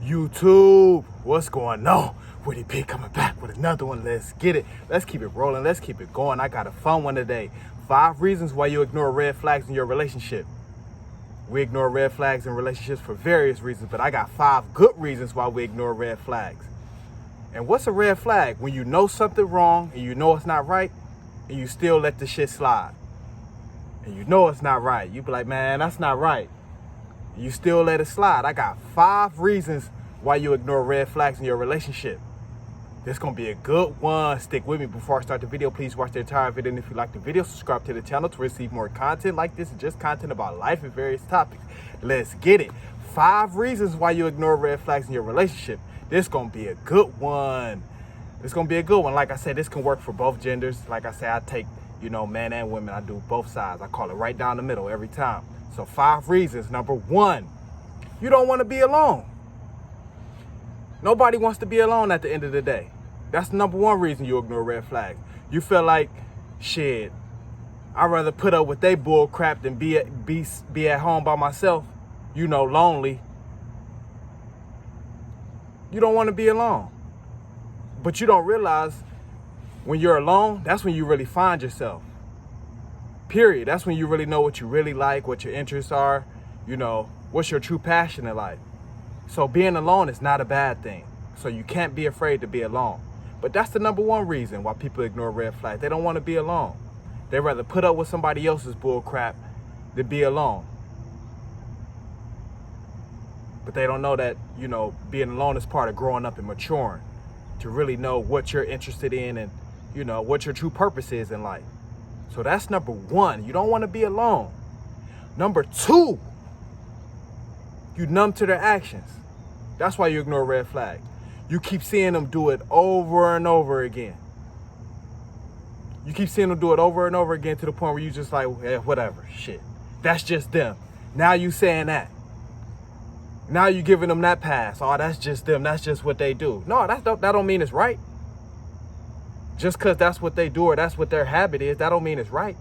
YouTube, what's going on? Woody P coming back with another one. Let's get it. Let's keep it rolling. Let's keep it going. I got a fun one today. 5 reasons why you ignore red flags in your relationship. We ignore red flags in relationships for various reasons, but I got 5 good reasons why we ignore red flags. And what's a red flag? When you know something wrong and you know it's not right and you still let the shit slide. And you know it's not right. You be like, man, that's not right. You still let it slide. I got 5 reasons why you ignore red flags in your relationship. This is going to be a good one. Stick with me. Before I start the video, please watch the entire video. And if you like the video, subscribe to the channel to receive more content like this and just content about life and various topics. Let's get it. 5 reasons why you ignore red flags in your relationship. This is going to be a good one. It's going to be a good one. Like I said, this can work for both genders. Like I said, I take, men and women. I do both sides. I call it right down the middle every time. So 5 reasons. Number 1, you don't want to be alone. Nobody wants to be alone at the end of the day. That's the number 1 reason you ignore red flags. You feel like, shit, I'd rather put up with they bull crap than be at home by myself, lonely. You don't want to be alone. But you don't realize when you're alone, that's when you really find yourself. Period. That's when you really know what you really like, what your interests are, what's your true passion in life. So being alone is not a bad thing. So you can't be afraid to be alone. But that's the number 1 reason why people ignore red flags. They don't want to be alone. They'd rather put up with somebody else's bull crap than be alone. But they don't know that, being alone is part of growing up and maturing. To really know what you're interested in and, what your true purpose is in life. So that's number 1. You don't want to be alone. Number 2, you numb to their actions. That's why you ignore red flag. You keep seeing them do it over and over again. You keep seeing them do it over and over again to the point where you just like, whatever, shit. That's just them. Now you saying that. Now you giving them that pass. Oh, that's just them. That's just what they do. No, that don't mean it's right. Just because that's what they do or that's what their habit is, that don't mean it's right.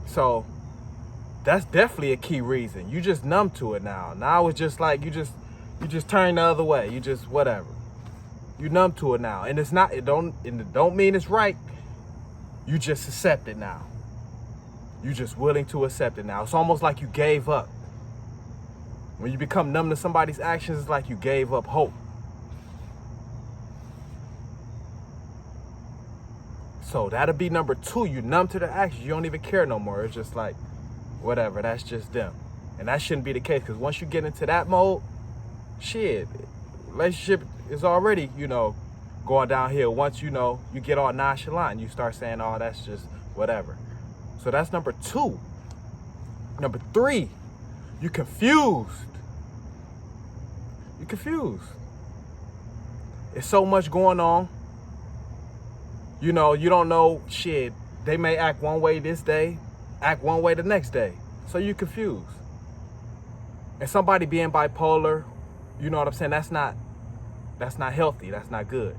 So that's definitely a key reason. You just numb to it now. Now it's just like you just turn the other way. You just whatever. You numb to it now. And it don't mean it's right. You just accept it now. You just willing to accept it now. It's almost like you gave up. When you become numb to somebody's actions, it's like you gave up hope. So that'll be number 2. You numb to their actions. You don't even care no more. It's just like, whatever, that's just them. And that shouldn't be the case, because once you get into that mode, shit, relationship is already, going downhill. Once, you get all nonchalant, you start saying, oh, that's just whatever. So that's number 2. Number 3, you confused. You're confused. It's so much going on. You don't know, shit, they may act one way this day, act one way the next day. So you're confused. And somebody being bipolar, you know what I'm saying? That's not healthy. That's not good.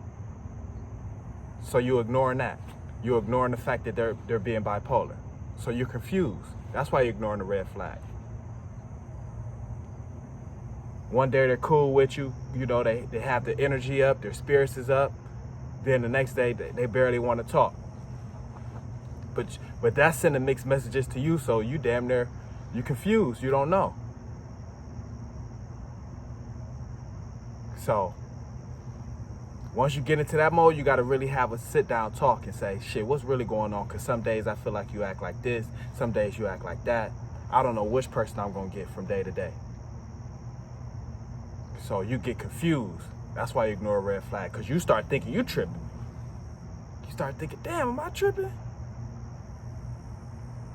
So you're ignoring that. You're ignoring the fact that they're being bipolar. So you're confused. That's why you're ignoring the red flag. One day they're cool with you. They have the energy up, their spirits is up. Then the next day they barely want to talk. But that's sending mixed messages to you, so you damn near, you confused. You don't know. So once you get into that mode, you got to really have a sit down talk and say, shit, what's really going on? Because some days I feel like you act like this. Some days you act like that. I don't know which person I'm going to get from day to day. So you get confused. That's why you ignore a red flag, because you start thinking you tripping. You start thinking, damn, am I tripping?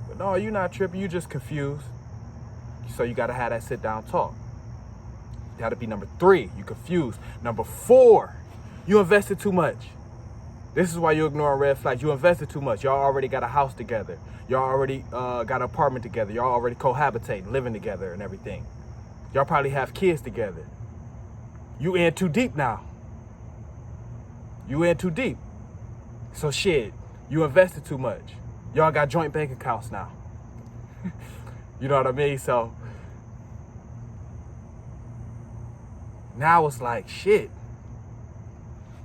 But no, you're not tripping. You just confused. So you got to have that sit down talk. That'll be number 3. You confused. Number 4, you invested too much. This is why you ignore red flags. You invested too much. Y'all already got a house together. Y'all already got an apartment together. Y'all already cohabitating, living together and everything. Y'all probably have kids together. You in too deep now. You in too deep. So shit, you invested too much. Y'all got joint bank accounts now. You know what I mean? So Now it's like, shit,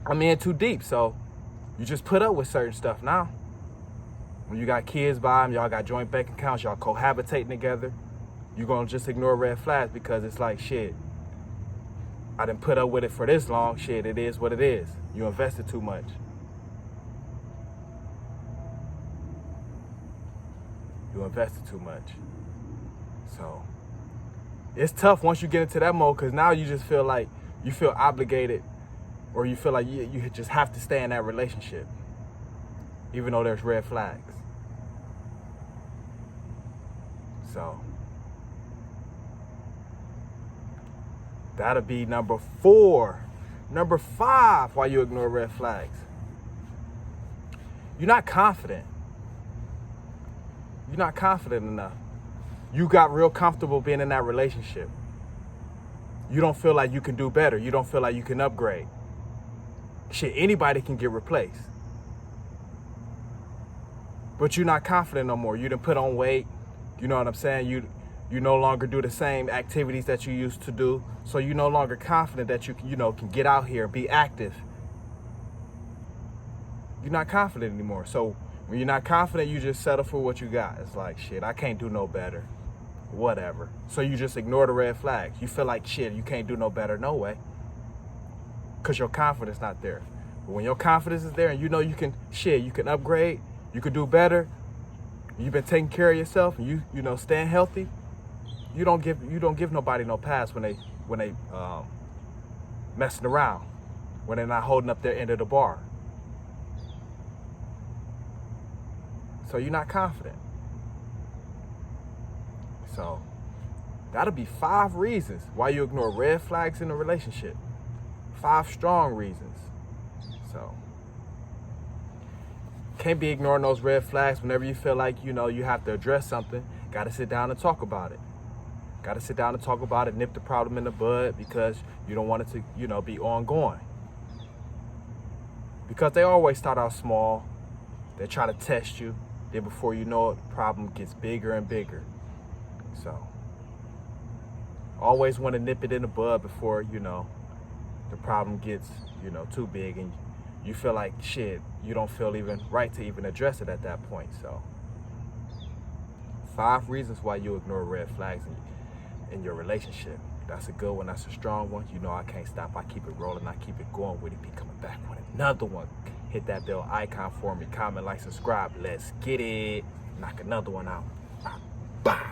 I'm in too deep. So you just put up with certain stuff now. When you got kids by them, y'all got joint bank accounts, y'all cohabitating together, you're going to just ignore red flags because it's like, shit, I done put up with it for this long. Shit, it is what it is. You invested too much. You invested too much. So it's tough once you get into that mode, because now you just feel like you feel obligated, or you feel like you just have to stay in that relationship, even though there's red flags. So that'll be number 4. Number 5, why you ignore red flags. You're not confident. You're not confident enough. You got real comfortable being in that relationship. You don't feel like you can do better. You don't feel like you can upgrade. Shit, anybody can get replaced. But you're not confident no more. You done put on weight. You know what I'm saying? You no longer do the same activities that you used to do. So you're no longer confident that you can get out here and be active. You're not confident anymore. So when you're not confident, you just settle for what you got. It's like, shit, I can't do no better. Whatever. So you just ignore the red flags. You feel like, shit, you can't do no better, no way. Because your confidence not there. But when your confidence is there and you know you can upgrade, you can do better, you've been taking care of yourself, and you staying healthy, you don't give nobody no pass when they messing around, when they're not holding up their end of the bar. So you're not confident. So that'll be 5 reasons why you ignore red flags in a relationship. 5 strong reasons. So can't be ignoring those red flags whenever you feel like, you have to address something. Got to sit down and talk about it. Got to sit down and talk about it, nip the problem in the bud, because you don't want it to, be ongoing. Because they always start out small. They try to test you. Then before you know it, the problem gets bigger and bigger. So always want to nip it in the bud before, the problem gets, too big and you feel like, shit, you don't feel even right to even address it at that point. So 5 reasons why you ignore red flags in your relationship. That's a good one. That's a strong one. I can't stop. I keep it rolling. I keep it going with it. Be coming back with another one. Hit that bell icon for me. Comment, like, subscribe. Let's get it. Knock another one out. Bye.